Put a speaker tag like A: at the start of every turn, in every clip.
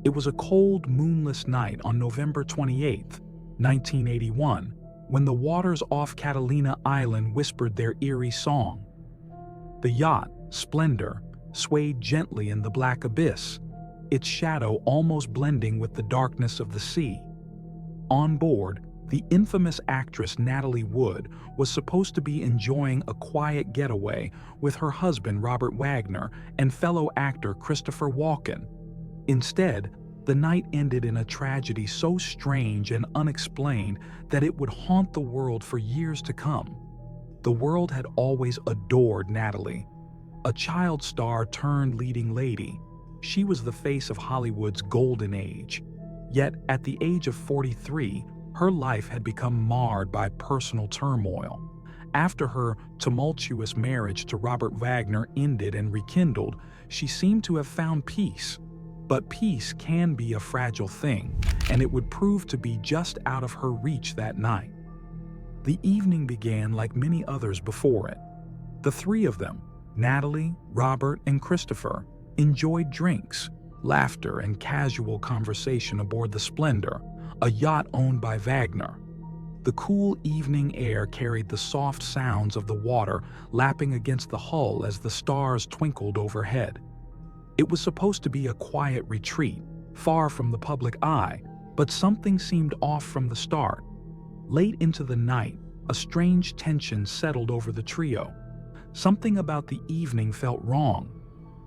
A: It was a cold, moonless night on November 28, 1981, when the waters off Catalina Island whispered their eerie song. The yacht, Splendour, swayed gently in the black abyss, its shadow almost blending with the darkness of the sea. On board, the infamous actress Natalie Wood was supposed to be enjoying a quiet getaway with her husband Robert Wagner and fellow actor Christopher Walken. Instead, the night ended in a tragedy so strange and unexplained that it would haunt the world for years to come. The world had always adored Natalie, a child star turned leading lady. She was the face of Hollywood's golden age. Yet, at the age of 43, her life had become marred by personal turmoil. After her tumultuous marriage to Robert Wagner ended and rekindled, she seemed to have found peace. But peace can be a fragile thing, and it would prove to be just out of her reach that night. The evening began like many others before it. The three of them, Natalie, Robert, and Christopher, enjoyed drinks, laughter, and casual conversation aboard the Splendour, a yacht owned by Wagner. The cool evening air carried the soft sounds of the water lapping against the hull as the stars twinkled overhead. It was supposed to be a quiet retreat, far from the public eye, but something seemed off from the start. Late into the night, a strange tension settled over the trio. Something about the evening felt wrong.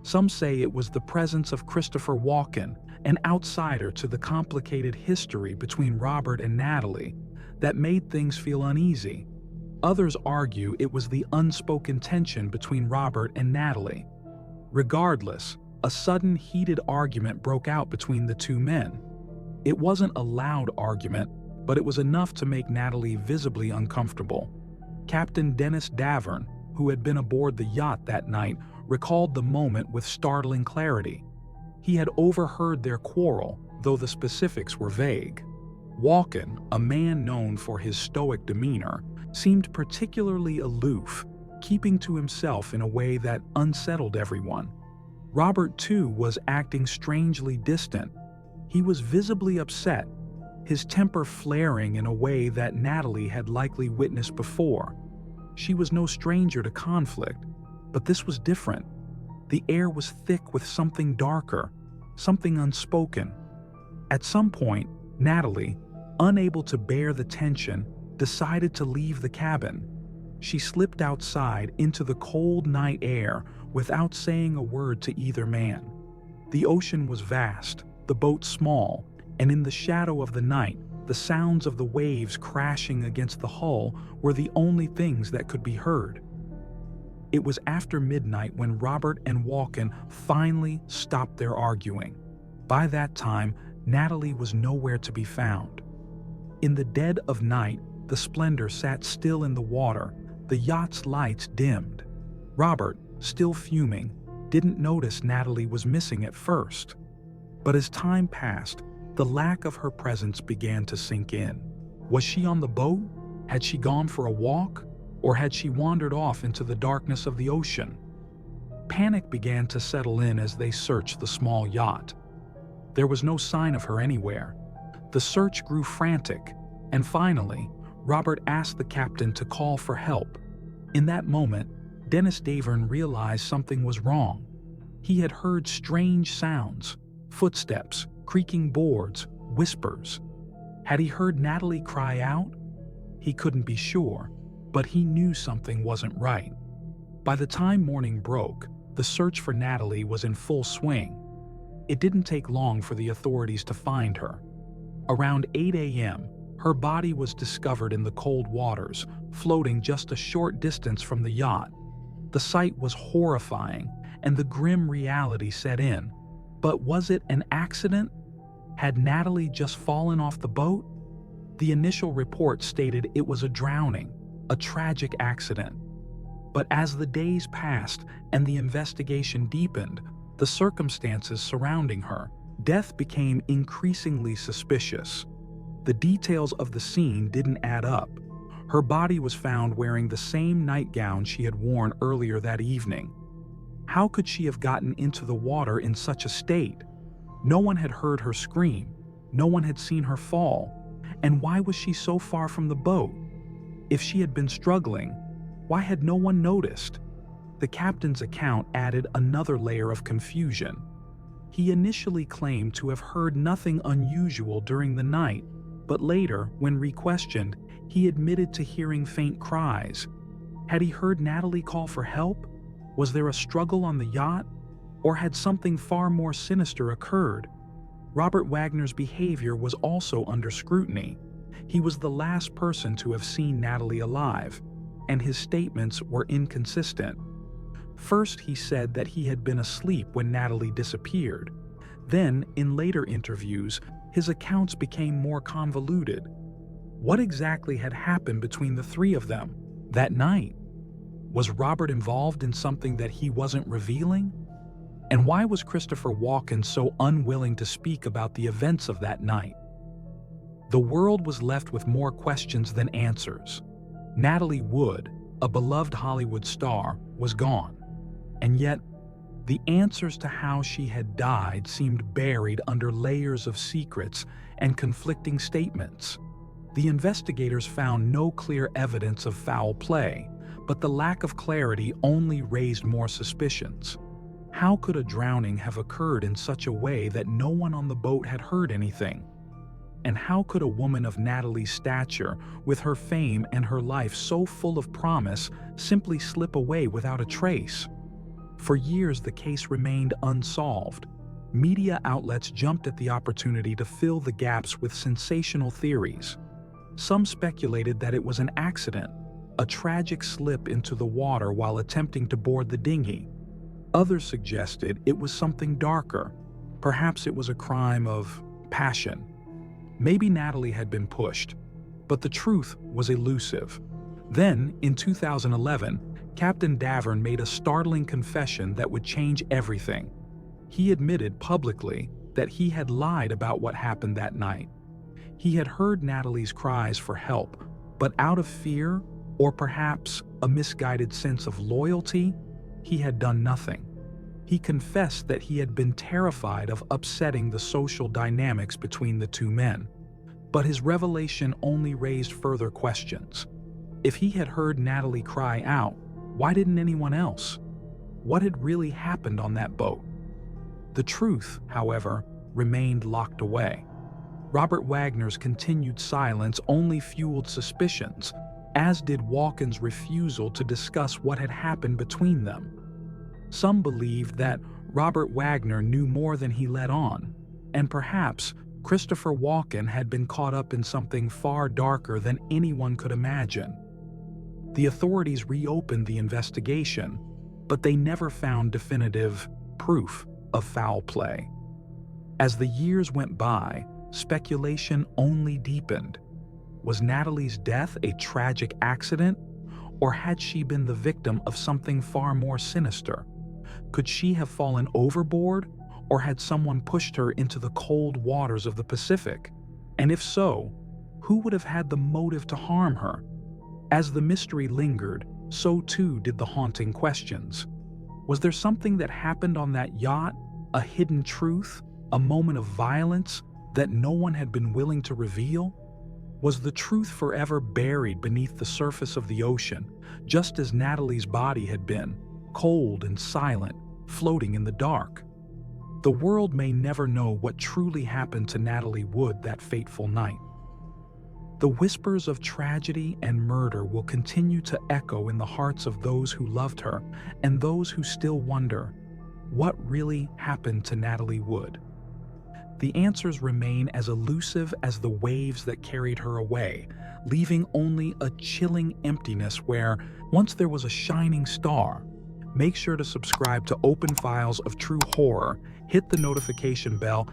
A: Some say it was the presence of Christopher Walken, an outsider to the complicated history between Robert and Natalie, that made things feel uneasy. Others argue it was the unspoken tension between Robert and Natalie. Regardless, a sudden heated argument broke out between the two men. It wasn't a loud argument, but it was enough to make Natalie visibly uncomfortable. Captain Dennis Davern, who had been aboard the yacht that night, recalled the moment with startling clarity. He had overheard their quarrel, though the specifics were vague. Walken, a man known for his stoic demeanor, seemed particularly aloof, keeping to himself in a way that unsettled everyone. Robert, too, was acting strangely distant. He was visibly upset, his temper flaring in a way that Natalie had likely witnessed before. She was no stranger to conflict, but this was different. The air was thick with something darker, something unspoken. At some point, Natalie, unable to bear the tension, decided to leave the cabin. She slipped outside into the cold night air without saying a word to either man. The ocean was vast, the boat small, and in the shadow of the night, the sounds of the waves crashing against the hull were the only things that could be heard. It was after midnight when Robert and Walken finally stopped their arguing. By that time, Natalie was nowhere to be found. In the dead of night, the Splendour sat still in the water, the yacht's lights dimmed. Robert, still fuming, didn't notice Natalie was missing at first. But as time passed, the lack of her presence began to sink in. Was she on the boat? Had she gone for a walk? Or had she wandered off into the darkness of the ocean? Panic began to settle in as they searched the small yacht. There was no sign of her anywhere. The search grew frantic, and finally, Robert asked the captain to call for help. In that moment, Dennis Davern realized something was wrong. He had heard strange sounds, footsteps, creaking boards, whispers. Had he heard Natalie cry out? He couldn't be sure, but he knew something wasn't right. By the time morning broke, the search for Natalie was in full swing. It didn't take long for the authorities to find her. Around 8 a.m., her body was discovered in the cold waters, floating just a short distance from the yacht. The sight was horrifying, and the grim reality set in. But was it an accident? Had Natalie just fallen off the boat? The initial report stated it was a drowning, a tragic accident. But as the days passed and the investigation deepened, the circumstances surrounding her death became increasingly suspicious. The details of the scene didn't add up. Her body was found wearing the same nightgown she had worn earlier that evening. How could she have gotten into the water in such a state? No one had heard her scream. No one had seen her fall. And why was she so far from the boat? If she had been struggling, why had no one noticed? The captain's account added another layer of confusion. He initially claimed to have heard nothing unusual during the night, but later, when re-questioned, he admitted to hearing faint cries. Had he heard Natalie call for help? Was there a struggle on the yacht? Or had something far more sinister occurred? Robert Wagner's behavior was also under scrutiny. He was the last person to have seen Natalie alive, and his statements were inconsistent. First, he said that he had been asleep when Natalie disappeared. Then, in later interviews, his accounts became more convoluted. What exactly had happened between the three of them that night? Was Robert involved in something that he wasn't revealing? And why was Christopher Walken so unwilling to speak about the events of that night? The world was left with more questions than answers. Natalie Wood, a beloved Hollywood star, was gone. And yet, the answers to how she had died seemed buried under layers of secrets and conflicting statements. The investigators found no clear evidence of foul play, but the lack of clarity only raised more suspicions. How could a drowning have occurred in such a way that no one on the boat had heard anything? And how could a woman of Natalie's stature, with her fame and her life so full of promise, simply slip away without a trace? For years, the case remained unsolved. Media outlets jumped at the opportunity to fill the gaps with sensational theories. Some speculated that it was an accident, a tragic slip into the water while attempting to board the dinghy. Others suggested it was something darker. Perhaps it was a crime of passion. Maybe Natalie had been pushed, but the truth was elusive. Then, in 2011, Captain Davern made a startling confession that would change everything. He admitted publicly that he had lied about what happened that night. He had heard Natalie's cries for help, but out of fear, or perhaps a misguided sense of loyalty, he had done nothing. He confessed that he had been terrified of upsetting the social dynamics between the two men. But his revelation only raised further questions. If he had heard Natalie cry out, why didn't anyone else? What had really happened on that boat? The truth, however, remained locked away. Robert Wagner's continued silence only fueled suspicions, as did Walken's refusal to discuss what had happened between them. Some believed that Robert Wagner knew more than he let on, and perhaps Christopher Walken had been caught up in something far darker than anyone could imagine. The authorities reopened the investigation, but they never found definitive proof of foul play. As the years went by, speculation only deepened. Was Natalie's death a tragic accident, or had she been the victim of something far more sinister? Could she have fallen overboard, or had someone pushed her into the cold waters of the Pacific? And if so, who would have had the motive to harm her? As the mystery lingered, so too did the haunting questions. Was there something that happened on that yacht, a hidden truth, a moment of violence that no one had been willing to reveal? Was the truth forever buried beneath the surface of the ocean, just as Natalie's body had been, cold and silent, floating in the dark? The world may never know what truly happened to Natalie Wood that fateful night. The whispers of tragedy and murder will continue to echo in the hearts of those who loved her and those who still wonder, what really happened to Natalie Wood? The answers remain as elusive as the waves that carried her away, leaving only a chilling emptiness where once there was a shining star. Make sure to subscribe to Open Files of True Horror, hit the notification bell,